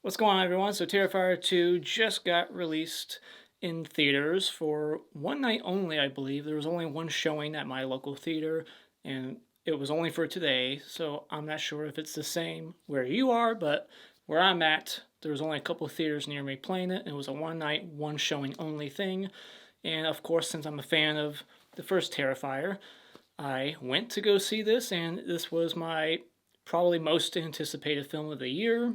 What's going on, everyone? So Terrifier 2 just got released in theaters for one night only, I believe. There was only one showing at my local theater, and it was only for today, so I'm not sure if it's the same where you are, but where I'm at, there was only a couple of theaters near me playing it, and it was a one night, one showing only thing. And of course, since I'm a fan of the first Terrifier, I went to go see this, and this was my probably most anticipated film of the year.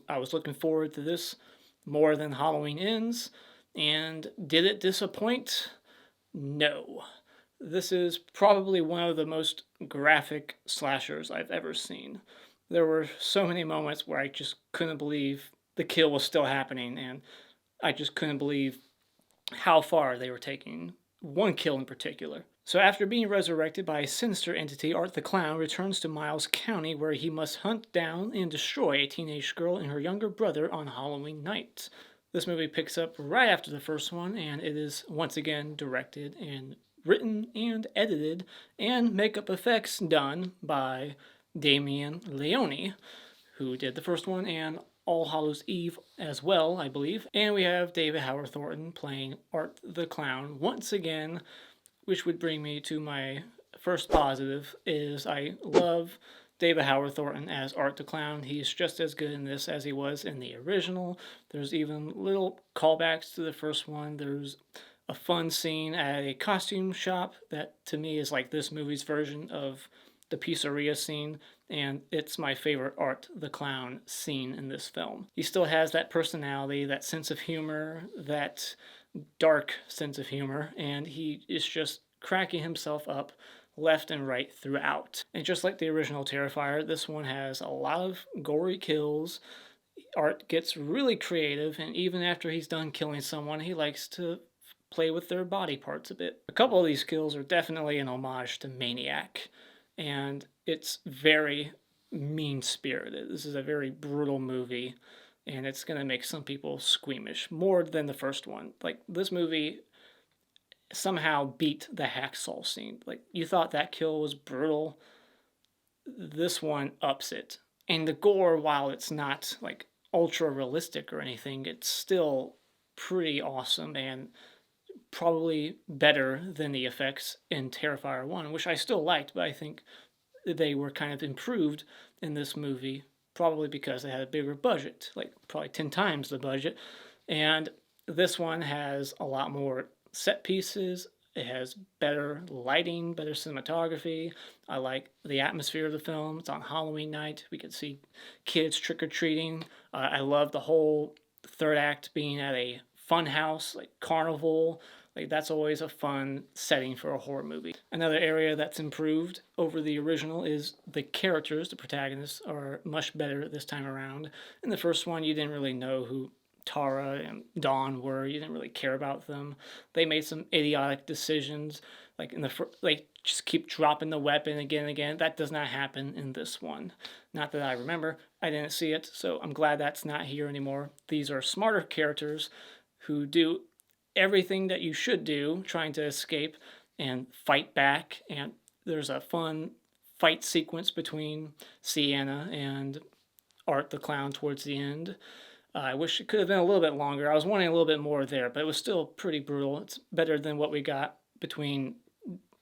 I was looking forward to this more than Halloween Ends. And did it disappoint? No. This is probably one of the most graphic slashers I've ever seen. There were so many moments where I just couldn't believe the kill was still happening, and I just couldn't believe how far they were taking one kill in particular. So after being resurrected by a sinister entity, Art the Clown returns to Miles County where he must hunt down and destroy a teenage girl and her younger brother on Halloween night. This movie picks up right after the first one, and it is once again directed and written and edited and makeup effects done by Damien Leone, who did the first one and All Hallows Eve as well, I believe. And we have David Howard Thornton playing Art the Clown once again, which would bring me to my first positive is I love David Howard Thornton as Art the Clown. He's just as good in this as he was in the original. There's even little callbacks to the first one. There's a fun scene at a costume shop that to me is like this movie's version of the pizzeria scene, and it's my favorite Art the Clown scene in this film. He still has that personality, that sense of humor, that dark sense of humor, and he is just cracking himself up left and right throughout. And just like the original Terrifier, this one has a lot of gory kills. Art gets really creative, and even after he's done killing someone, he likes to play with their body parts a bit. A couple of these kills are definitely an homage to Maniac, and it's very mean-spirited. This is a very brutal movie, and it's going to make some people squeamish more than the first one. Like, this movie somehow beat the hacksaw scene. Like, you thought that kill was brutal, this one ups it. And the gore, while it's not like ultra realistic or anything, it's still pretty awesome and probably better than the effects in Terrifier 1, which I still liked, but I think they were kind of improved in this movie, probably because they had a bigger budget, like probably 10 times the budget. And this one has a lot more set pieces. It has better lighting, better cinematography. I like the atmosphere of the film. It's on Halloween night. We could see kids trick-or-treating. I love the whole third act being at a funhouse, like carnival. Like, that's always a fun setting for a horror movie. Another area that's improved over the original is the characters. The protagonists are much better this time around. In the first one, you didn't really know who Tara and Dawn were. You didn't really care about them. They made some idiotic decisions, like they just keep dropping the weapon again and again. That does not happen in this one. Not that I remember. I didn't see it, so I'm glad that's not here anymore. These are smarter characters who do everything that you should do, trying to escape and fight back. And there's a fun fight sequence between Sienna and Art the Clown towards the end. I wish it could have been a little bit longer. I was wanting a little bit more there, but it was still pretty brutal. It's better than what we got between,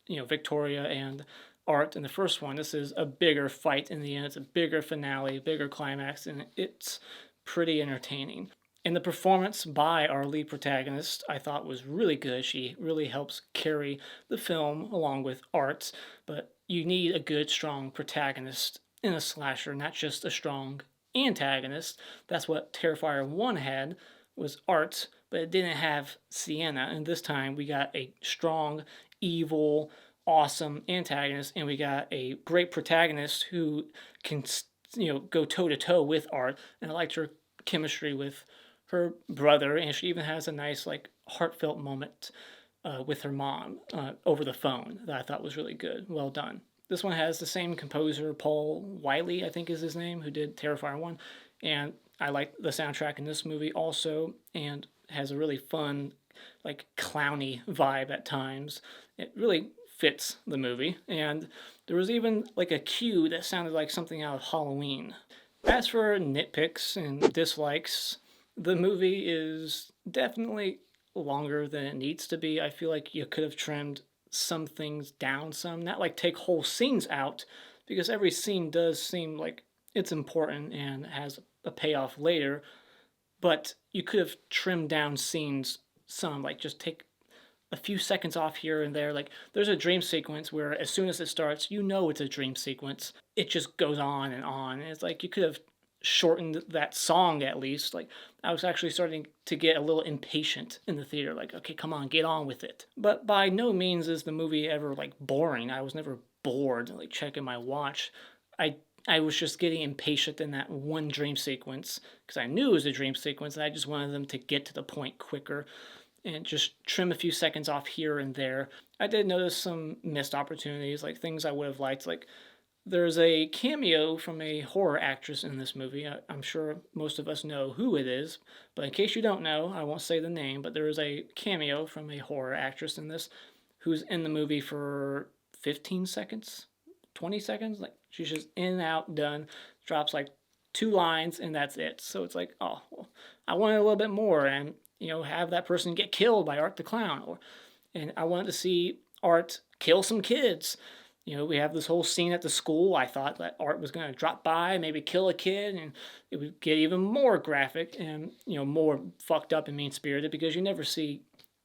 Victoria and Art in the first one. This is a bigger fight in the end. It's a bigger finale, bigger climax, and it's pretty entertaining. And the performance by our lead protagonist I thought was really good. She really helps carry the film along with Art, but you need a good, strong protagonist in a slasher, not just a strong antagonist. That's what Terrifier 1 had, was Art, but it didn't have Sienna. And this time we got a strong, evil, awesome antagonist, and we got a great protagonist who can, go toe-to-toe with Art. And I liked her chemistry with her brother, and she even has a nice, heartfelt moment with her mom over the phone that I thought was really good. Well done. This one has the same composer, Paul Wiley, I think is his name, who did Terrifier 1. And I like the soundtrack in this movie also, and has a really fun, clowny vibe at times. It really fits the movie. And there was even, a cue that sounded like something out of Halloween. As for nitpicks and dislikes, the movie is definitely longer than it needs to be. I feel like you could have trimmed some things down some, not like take whole scenes out, because every scene does seem like it's important and has a payoff later, but you could have trimmed down scenes some, like just take a few seconds off here and there. Like there's a dream sequence where as soon as it starts, you know it's a dream sequence. It just goes on and on. And it's like you could have shortened that song at least. Like I was actually starting to get a little impatient in the theater. Like, okay, come on, get on with it. But by no means is the movie ever like boring. I was never bored like checking my watch. I I was just getting impatient in that one dream sequence because I knew it was a dream sequence and I just wanted them to get to the point quicker and just trim a few seconds off here and there. I did notice some missed opportunities, like things I would have liked. Like there's a cameo from a horror actress in this movie. I'm sure most of us know who it is, but in case you don't know, I won't say the name, but there is a cameo from a horror actress in this who's in the movie for 15 seconds, 20 seconds. Like she's just in and out, done, drops like two lines, and that's it. So it's like, oh, well, I wanted a little bit more, and have that person get killed by Art the Clown, and I wanted to see Art kill some kids. We have this whole scene at the school. I thought that Art was going to drop by, maybe kill a kid, and it would get even more graphic and more fucked up and mean spirited because you never see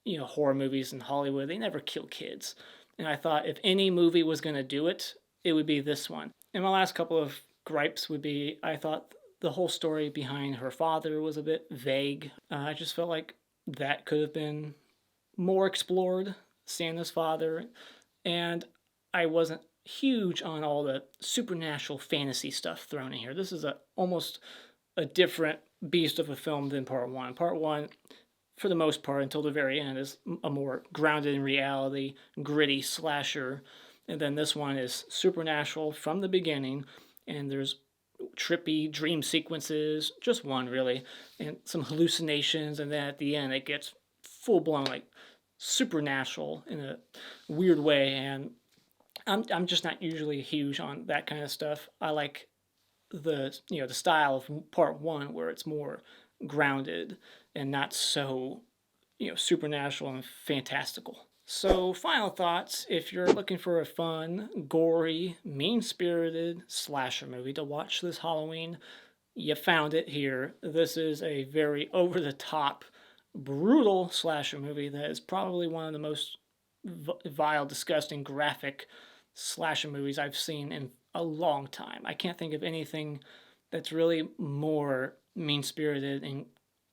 horror movies in Hollywood. They never kill kids, and I thought if any movie was going to do it, it would be this one. And my last couple of gripes would be I thought the whole story behind her father was a bit vague. I just felt like that could have been more explored, Santa's father, and I wasn't huge on all the supernatural fantasy stuff thrown in here. This is almost a different beast of a film than part one. Part one, for the most part, until the very end, is a more grounded in reality, gritty slasher. And then this one is supernatural from the beginning, and there's trippy dream sequences, just one really, and some hallucinations, and then at the end it gets full blown like supernatural in a weird way. And I'm just not usually huge on that kind of stuff. I like the style of part one where it's more grounded and not so supernatural and fantastical. So, final thoughts. If you're looking for a fun, gory, mean spirited slasher movie to watch this Halloween, you found it here. This is a very over the top, brutal slasher movie that is probably one of the most vile, disgusting, graphic slasher movies I've seen in a long time. I can't think of anything that's really more mean spirited and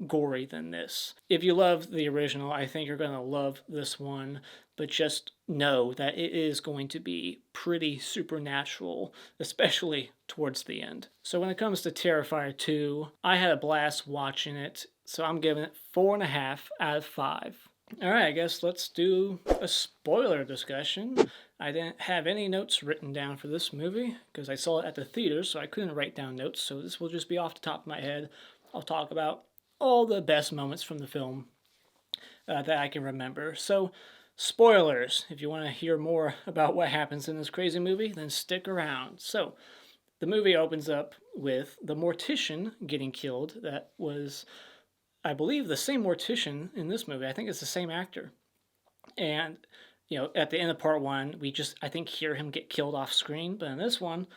gory than this. If you love the original, I think you're going to love this one, but just know that it is going to be pretty supernatural, especially towards the end. So when it comes to Terrifier 2, I had a blast watching it, so I'm giving it 4.5 out of 5. Alright, I guess let's do a spoiler discussion. I didn't have any notes written down for this movie because I saw it at the theater, so I couldn't write down notes, so this will just be off the top of my head. I'll talk about all the best moments from the film that I can remember. So, spoilers. If you want to hear more about what happens in this crazy movie, then stick around. So, the movie opens up with the mortician getting killed. That was, I believe, the same mortician in this movie. I think it's the same actor. And, at the end of part one, we just, I think, hear him get killed off screen. But in this one,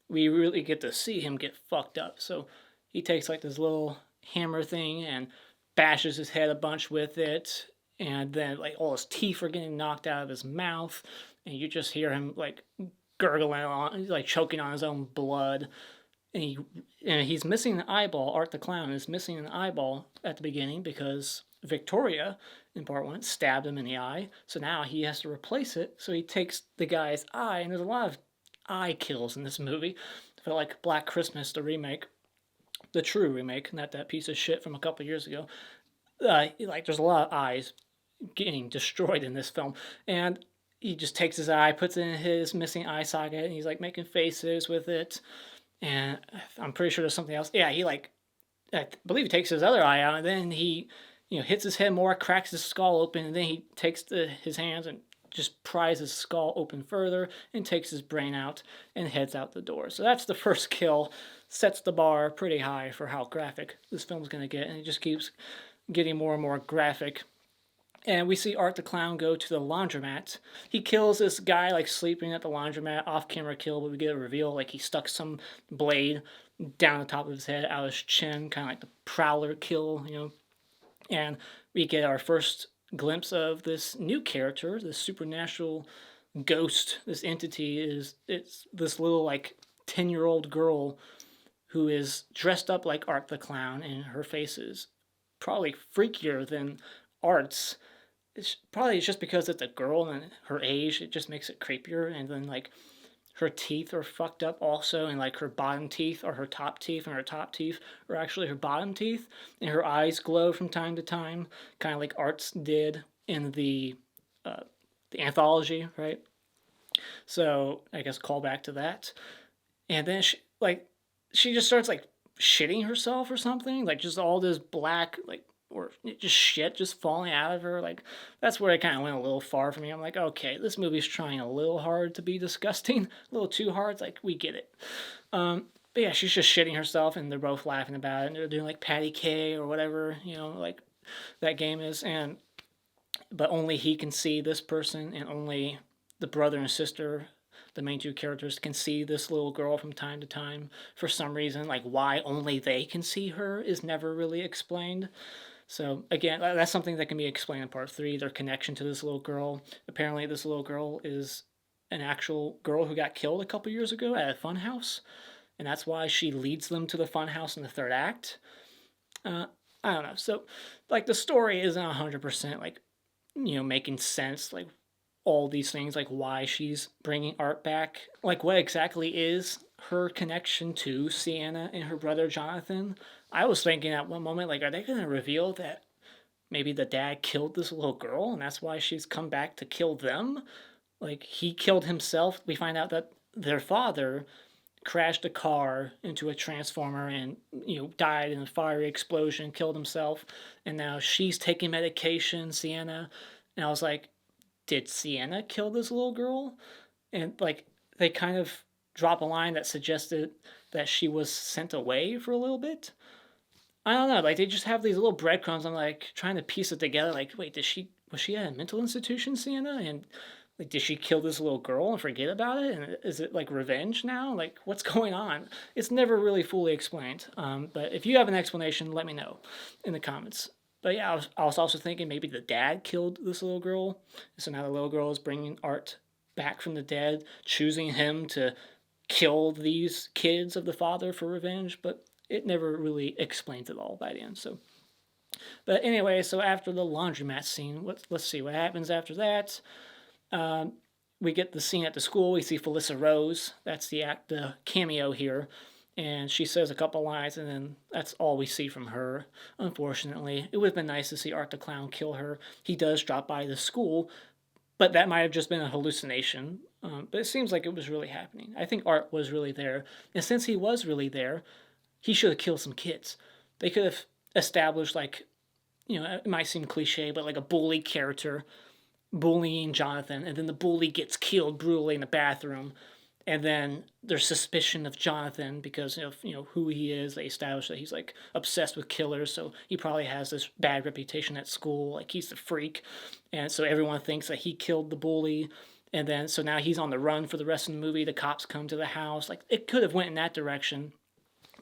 we really get to see him get fucked up. So, he takes like this little hammer thing and bashes his head a bunch with it, and then like all his teeth are getting knocked out of his mouth, and you just hear him like gurgling on, like choking on his own blood, and he's missing an eyeball. Art the Clown is missing an eyeball at the beginning because Victoria in part one stabbed him in the eye, so now he has to replace it. So he takes the guy's eye, and there's a lot of eye kills in this movie. I feel like Black Christmas, the remake, the true remake, not that piece of shit from a couple years ago. There's a lot of eyes getting destroyed in this film, and he just takes his eye, puts it in his missing eye socket, and he's like making faces with it. And I'm pretty sure there's something else. Yeah, I believe he takes his other eye out, and then he, hits his head more, cracks his skull open, and then he takes his hands and just pries his skull open further and takes his brain out and heads out the door. So that's the first kill. Sets the bar pretty high for how graphic this film's going to get, and it just keeps getting more and more graphic. And we see Art the Clown go to the laundromat. He kills this guy like sleeping at the laundromat, off-camera kill, but we get a reveal like he stuck some blade down the top of his head, out his chin, kind of like the Prowler kill, And we get our first glimpse of this new character, this supernatural ghost, this entity. It's this little like 10-year-old girl who is dressed up like Art the Clown, and her face is probably freakier than Art's. It's just because it's a girl and her age, it just makes it creepier. And then like her teeth are fucked up also, and like her bottom teeth are her top teeth, and her top teeth are actually her bottom teeth, and her eyes glow from time to time, kind of like Art's did in the anthology, right? So I guess call back to that. And then she just starts like shitting herself or something, like just all this black like or just shit just falling out of her. Like that's where it kind of went a little far for me. I'm like, okay, this movie's trying a little hard to be disgusting, a little too hard. It's like, we get it. But yeah, she's just shitting herself, and they're both laughing about it, and they're doing like patty K or whatever, like that game is. But only he can see this person, and only the brother and sister, the main two characters, can see this little girl from time to time for some reason. Like why only they can see her is never really explained. So again, that's something that can be explained in part 3, their connection to this little girl. Apparently this little girl is an actual girl who got killed a couple years ago at a funhouse, and that's why she leads them to the funhouse in the third act. I don't know. So like the story isn't 100% like, making sense, like all these things, like why she's bringing Art back, like what exactly is her connection to Sienna and her brother Jonathan. I was thinking at one moment, like, are they going to reveal that maybe the dad killed this little girl and that's why she's come back to kill them? Like, he killed himself. We find out that their father crashed a car into a transformer and, died in a fiery explosion, killed himself. And now she's taking medication, Sienna. And I was like, did Sienna kill this little girl? And, like, they kind of drop a line that suggested that she was sent away for a little bit. I don't know, like they just have these little breadcrumbs. I'm like trying to piece it together. Like, wait, was she at a mental institution, Sienna? And like, did she kill this little girl and forget about it? And is it like revenge now? Like, what's going on? It's never really fully explained. But if you have an explanation, let me know in the comments. But yeah, I was also thinking maybe the dad killed this little girl. So now the little girl is bringing Art back from the dead, choosing him to kill these kids of the father for revenge. But it never really explains it all by the end. So, but anyway, so after the laundromat scene, let's see what happens after that. We get the scene at the school. We see Felissa Rose. That's the cameo here. And she says a couple lines, and then that's all we see from her, unfortunately. It would have been nice to see Art the Clown kill her. He does drop by the school, but that might have just been a hallucination. But it seems like it was really happening. I think Art was really there. And since he was really there, he should have killed some kids. They could have established, like, it might seem cliche, but like a bully character bullying Jonathan, and then the bully gets killed brutally in the bathroom, and then there's suspicion of Jonathan because of who he is. They establish that he's like obsessed with killers, so he probably has this bad reputation at school, like he's the freak, and so everyone thinks that he killed the bully. And then so now he's on the run for the rest of the movie. The cops come to the house. Like, it could have went in that direction,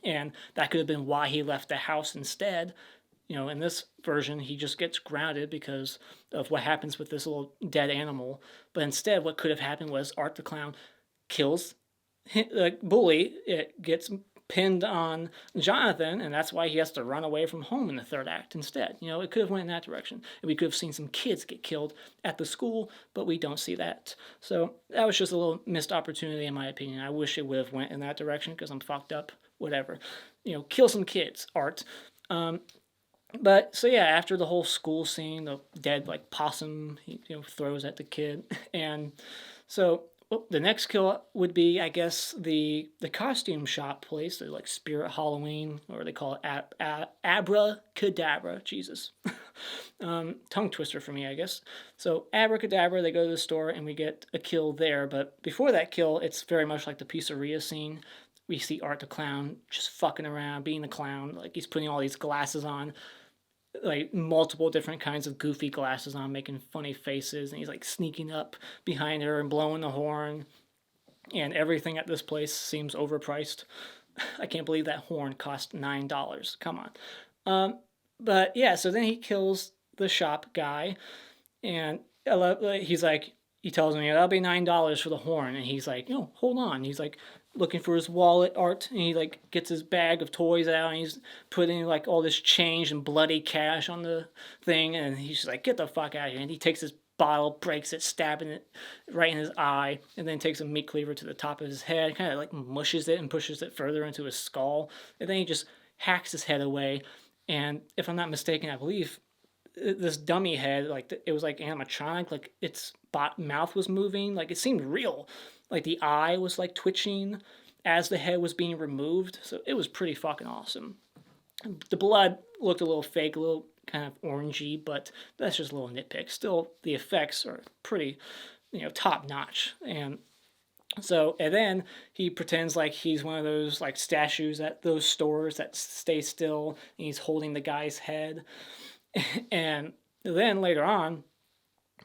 and that could have been why he left the house instead. In this version, he just gets grounded because of what happens with this little dead animal. But instead, what could have happened was Art the Clown kills the bully. It gets pinned on Jonathan, and that's why he has to run away from home in the third act instead. It could have went in that direction. And we could have seen some kids get killed at the school, but we don't see that. So that was just a little missed opportunity in my opinion. I wish it would have went in that direction because I'm fucked up. Whatever. Kill some kids, Art. But so yeah, after the whole school scene, the dead like possum he throws at the kid, and so Well, the next kill would be, I guess, the costume shop place, the like Spirit Halloween, or they call it Abracadabra. Jesus, tongue twister for me, I guess. So Abracadabra, they go to the store and we get a kill there. But before that kill, it's very much like the pizzeria scene. We see Art the Clown just fucking around, being a clown. Like he's putting all these glasses on, like multiple different kinds of goofy glasses on, making funny faces, and he's like sneaking up behind her and blowing the horn. And everything at this place seems overpriced. I can't believe that horn cost $9. Come on. But yeah, so then he kills the shop guy, and he's like, he tells me that'll be $9 for the horn, and he's like, no, hold on. He's like looking for his wallet, Art, and he like gets his bag of toys out, and he's putting like all this change and bloody cash on the thing, and he's just like, get the fuck out of here. And he takes his bottle, breaks it, stabbing it right in his eye, and then takes a meat cleaver to the top of his head, kind of like mushes it and pushes it further into his skull, and then he just hacks his head away. And if I'm not mistaken, I believe this dummy head, like it was like animatronic, like its mouth was moving, like it seemed real, like the eye was like twitching as the head was being removed. So it was pretty fucking awesome. The blood looked a little fake, a little kind of orangey, but that's just a little nitpick. Still, the effects are pretty, top notch. And so, and then he pretends like he's one of those like statues at those stores that stay still, and he's holding the guy's head. And then later on,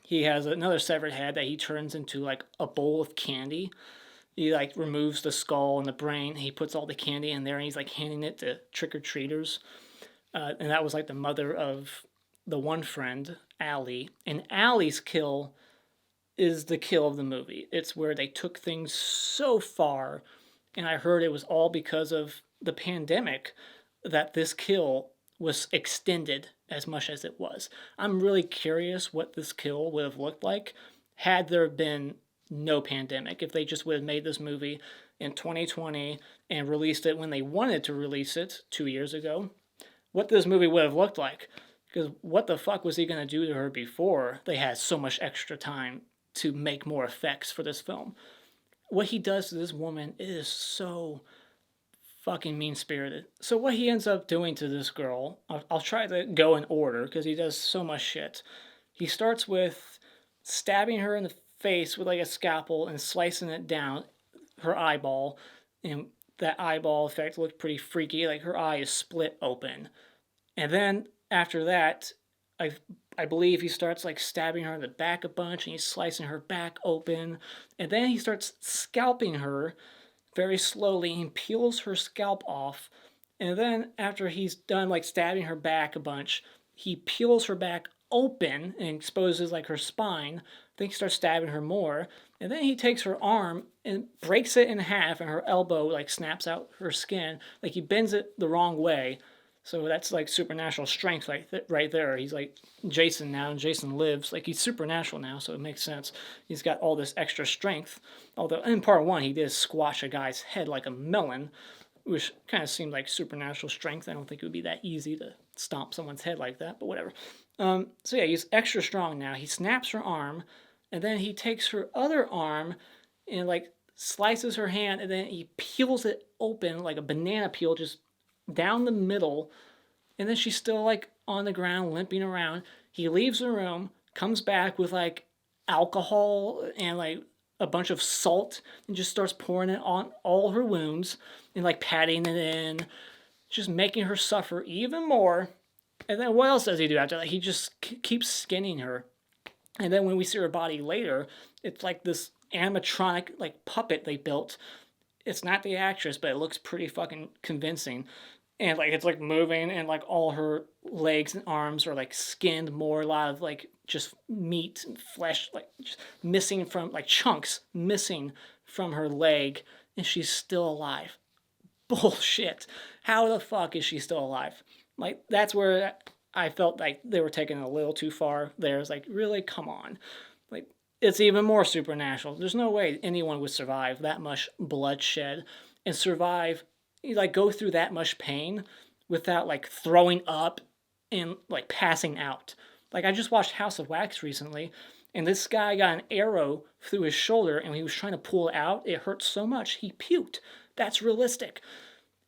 he has another severed head that he turns into like a bowl of candy. He like removes the skull and the brain. He puts all the candy in there, and he's like handing it to trick or treaters. And that was like the mother of the one friend, Allie. And Allie's kill is the kill of the movie. It's where they took things so far, and I heard it was all because of the pandemic that this kill was extended as much as it was. I'm really curious what this kill would have looked like had there been no pandemic. If they just would have made this movie in 2020 and released it when they wanted to release it 2 years ago, what this movie would have looked like. Because what the fuck was he going to do to her before they had so much extra time to make more effects for this film? What he does to this woman is so fucking mean-spirited. So what he ends up doing to this girl, I'll try to go in order because he does so much shit. He starts with stabbing her in the face with like a scalpel and slicing it down her eyeball, and that eyeball effect looked pretty freaky, like her eye is split open. And then after that, I believe he starts like stabbing her in the back a bunch, and he's slicing her back open, and then he starts scalping her very slowly and peels her scalp off. And then after he's done like stabbing her back a bunch, he peels her back open and exposes like her spine. Then he starts stabbing her more. And then he takes her arm and breaks it in half, and her elbow like snaps out her skin. Like he bends it the wrong way. So that's like supernatural strength right there. He's like Jason now, and Jason lives. Like he's supernatural now, so it makes sense. He's got all this extra strength. Although in part one, he did squash a guy's head like a melon, which kind of seemed like supernatural strength. I don't think it would be that easy to stomp someone's head like that, but whatever. So yeah, he's extra strong now. He snaps her arm, and then he takes her other arm and like slices her hand, and then he peels it open like a banana peel, just down the middle, and then she's still like on the ground limping around. He leaves the room, comes back with like alcohol and like a bunch of salt, and just starts pouring it on all her wounds and like patting it in, just making her suffer even more. And then what else does he do after that? He just keeps skinning her. And then when we see her body later, it's like this animatronic like puppet they built. It's not the actress, but it looks pretty fucking convincing. And like it's like moving, and like all her legs and arms are like skinned more, a lot of like just meat and flesh, like just missing from like chunks missing from her leg, and she's still alive. Bullshit. How the fuck is she still alive? Like that's where I felt like they were taking it a little too far. There's like, really, come on. Like it's even more supernatural. There's no way anyone would survive that much bloodshed and survive, like go through that much pain without like throwing up and like passing out. Like, I just watched House of Wax recently, and this guy got an arrow through his shoulder, and when he was trying to pull it out, it hurt so much he puked. That's realistic.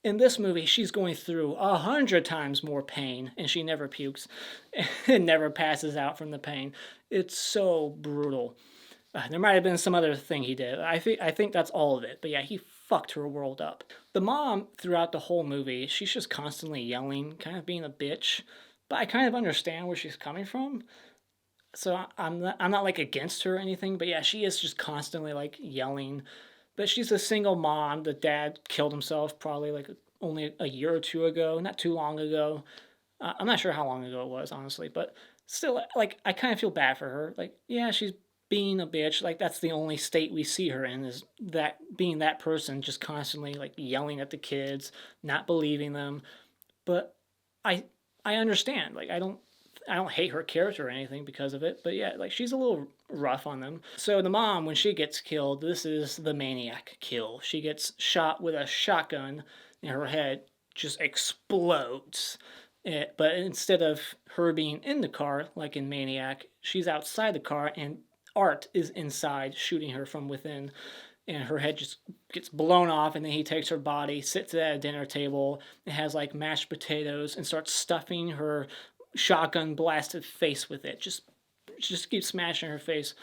In this movie, she's going through 100 times more pain, and she never pukes and never passes out from the pain. It's so brutal. There might have been some other thing he did. I think that's all of it. But yeah, he fucked her world up. The mom, throughout the whole movie, she's just constantly yelling, kind of being a bitch. But I kind of understand where she's coming from. So I'm not like against her or anything. But yeah, she is just constantly like yelling. But she's a single mom. The dad killed himself probably like only a year or two ago, not too long ago. I'm not sure how long ago it was, honestly, but still, like, I kind of feel bad for her. Like, yeah, she's being a bitch. Like, that's the only state we see her in, is that being that person, just constantly like yelling at the kids, not believing them. But I I understand. Like, I don't hate her character or anything because of it, but yeah, like, she's a little rough on them. So the mom, when she gets killed, this is the maniac kill. She gets shot with a shotgun, and her head just explodes. But instead of her being in the car, like in Maniac, she's outside the car, and Art is inside shooting her from within. And her head just gets blown off, and then he takes her body, sits at a dinner table, and has like mashed potatoes, and starts stuffing her shotgun blasted face with it. Just keeps smashing her face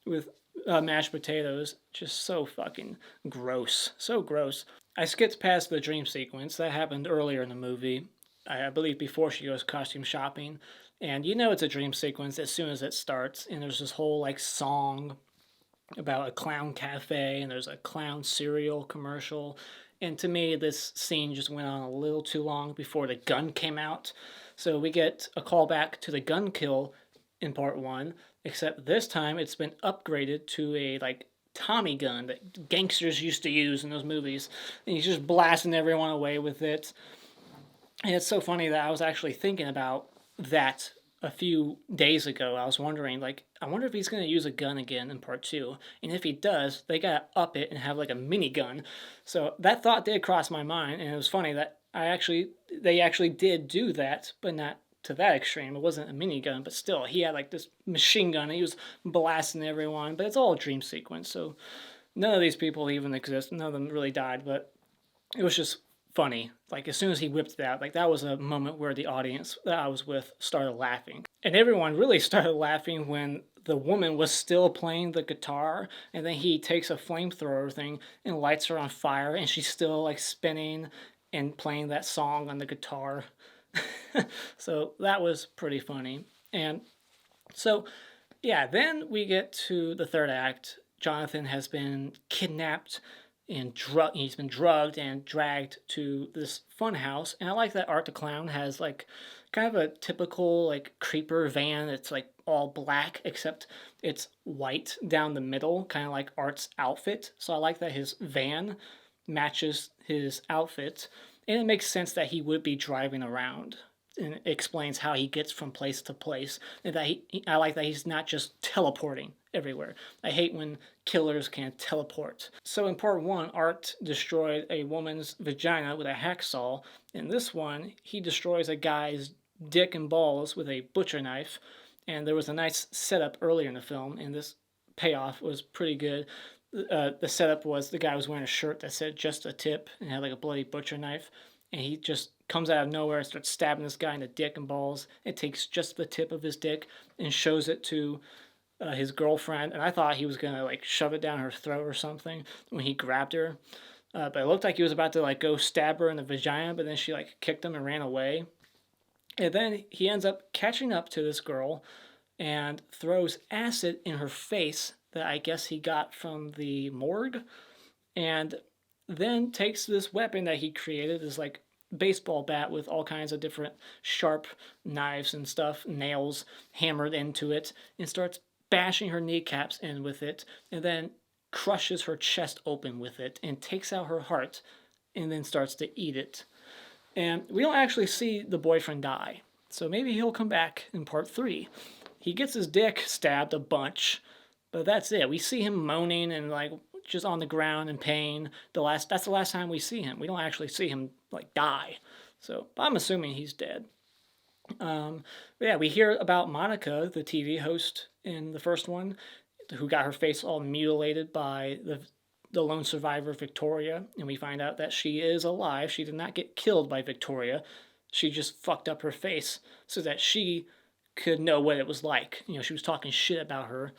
with mashed potatoes. Just so fucking gross. So gross. I skipped past the dream sequence. That happened earlier in the movie. I believe before she goes costume shopping. And you know it's a dream sequence as soon as it starts. And there's this whole like song about a clown cafe, and there's a clown cereal commercial. And to me, this scene just went on a little too long before the gun came out. So we get a callback to the gun kill in part one, except this time it's been upgraded to a like Tommy gun that gangsters used to use in those movies. And he's just blasting everyone away with it. And it's so funny that I was actually thinking about that a few days ago. I was wondering, like, I wonder if he's going to use a gun again in part two. And if he does, they got to up it and have like a minigun. So that thought did cross my mind. And it was funny that they actually did do that, but not to that extreme. It wasn't a minigun, but still, he had like this machine gun. And he was blasting everyone. But it's all a dream sequence. So none of these people even exist. None of them really died. But it was just funny. Like, as soon as he whipped it out, like, that was a moment where the audience that I was with started laughing. And everyone really started laughing when the woman was still playing the guitar, and then he takes a flamethrower thing and lights her on fire, and she's still like spinning and playing that song on the guitar. So that was pretty funny. And so, yeah, then we get to the third act. Jonathan has been kidnapped and he's been drugged and dragged to this funhouse. And I like that Art the Clown has like kind of a typical like creeper van. It's like all black, except it's white down the middle, kind of like Art's outfit. So I like that his van matches his outfit, and it makes sense that he would be driving around. And it explains how he gets from place to place, and that I like that he's not just teleporting everywhere. I hate when killers can teleport. So in part one, Art destroyed a woman's vagina with a hacksaw. In this one, he destroys a guy's dick and balls with a butcher knife. And there was a nice setup earlier in the film, and this payoff was pretty good. The setup was the guy was wearing a shirt that said "just a tip" and had like a bloody butcher knife, and he just comes out of nowhere and starts stabbing this guy in the dick and balls. It takes just the tip of his dick and shows it to his girlfriend, and I thought he was gonna like shove it down her throat or something when he grabbed her, but it looked like he was about to like go stab her in the vagina, but then she like kicked him and ran away. And then he ends up catching up to this girl and throws acid in her face that I guess he got from the morgue, and then takes this weapon that he created, this like baseball bat with all kinds of different sharp knives and stuff, nails hammered into it, and starts bashing her kneecaps in with it, and then crushes her chest open with it, and takes out her heart, and then starts to eat it. And we don't actually see the boyfriend die, so maybe he'll come back in part three. He gets his dick stabbed a bunch, but that's it. We see him moaning and like just on the ground in pain. That's the last time we see him. We don't actually see him like die. So I'm assuming he's dead. But yeah, we hear about Monica, the TV host in the first one, who got her face all mutilated by the lone survivor Victoria, and we find out that she is alive. She did not get killed by Victoria. She just fucked up her face so that she could know what it was like. You know, she was talking shit about her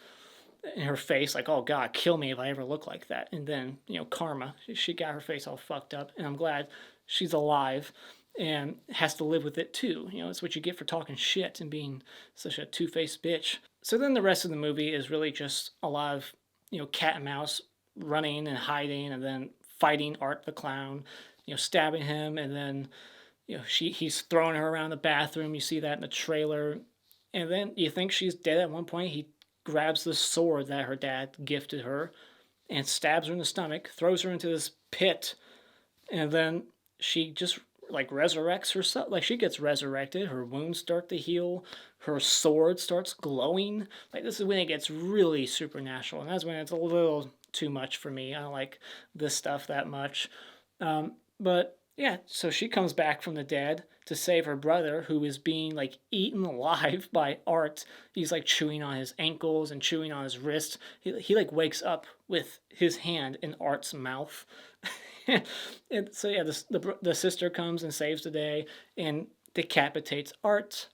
in her face, like, "Oh God, kill me if I ever look like that." And then, you know, karma. She got her face all fucked up, and I'm glad she's alive and has to live with it too. You know, it's what you get for talking shit and being such a two-faced bitch. So then the rest of the movie is really just a lot of, you know, cat and mouse running and hiding and then fighting Art the clown, you know, stabbing him, and then, you know, he's throwing her around the bathroom. You see that in the trailer. And then you think she's dead at one point. He grabs the sword that her dad gifted her and stabs her in the stomach, throws her into this pit, and then she just like resurrects herself. Like she gets resurrected, her wounds start to heal, her sword starts glowing. Like this is when it gets really supernatural, and that's when it's a little too much for me. I don't like this stuff that much. But yeah, so she comes back from the dead to save her brother, who is being like eaten alive by Art. He's like chewing on his ankles and chewing on his wrists. He like wakes up with his hand in Art's mouth. And so yeah, the sister comes and saves the day and decapitates Art.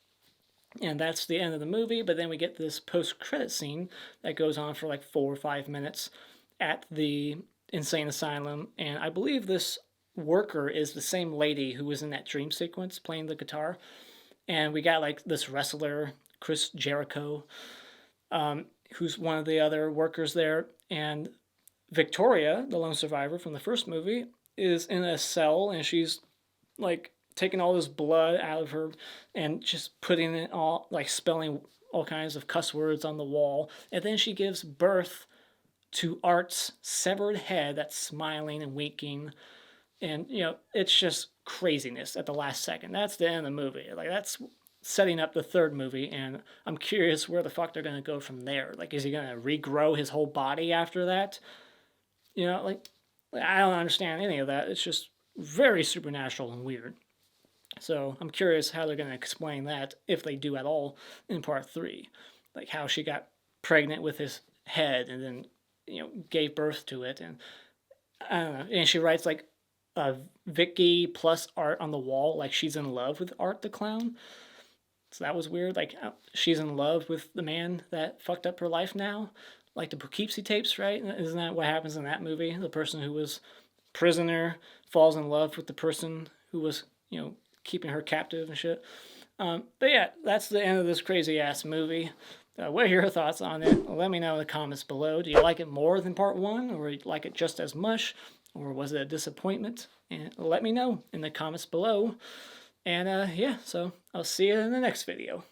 And that's the end of the movie. But then we get this post-credit scene that goes on for like 4 or 5 minutes at the insane asylum. And I believe this worker is the same lady who was in that dream sequence playing the guitar. And we got like this wrestler, Chris Jericho, who's one of the other workers there. And Victoria, the lone survivor from the first movie, is in a cell and she's like taking all this blood out of her and just putting it all, like spelling all kinds of cuss words on the wall. And then she gives birth to Art's severed head that's smiling and winking. And, you know, it's just craziness at the last second. That's the end of the movie. Like, that's setting up the third movie, and I'm curious where the fuck they're going to go from there. Like, is he going to regrow his whole body after that? You know, like, I don't understand any of that. It's just very supernatural and weird. So I'm curious how they're going to explain that, if they do at all, in part 3. Like, how she got pregnant with his head and then, you know, gave birth to it. And I don't know. And she writes, like, Vicky plus Art on the wall, like she's in love with Art the clown. So that was weird. Like she's in love with the man that fucked up her life now, like the Poughkeepsie tapes, right? Isn't that what happens in that movie? The person who was prisoner falls in love with the person who was, you know, keeping her captive and shit. But yeah, that's the end of this crazy ass movie. What are your thoughts on it? Let me know in the comments below. Do you like it more than part 1, or you like it just as much? Or was it a disappointment? And let me know in the comments below. And yeah, so I'll see you in the next video.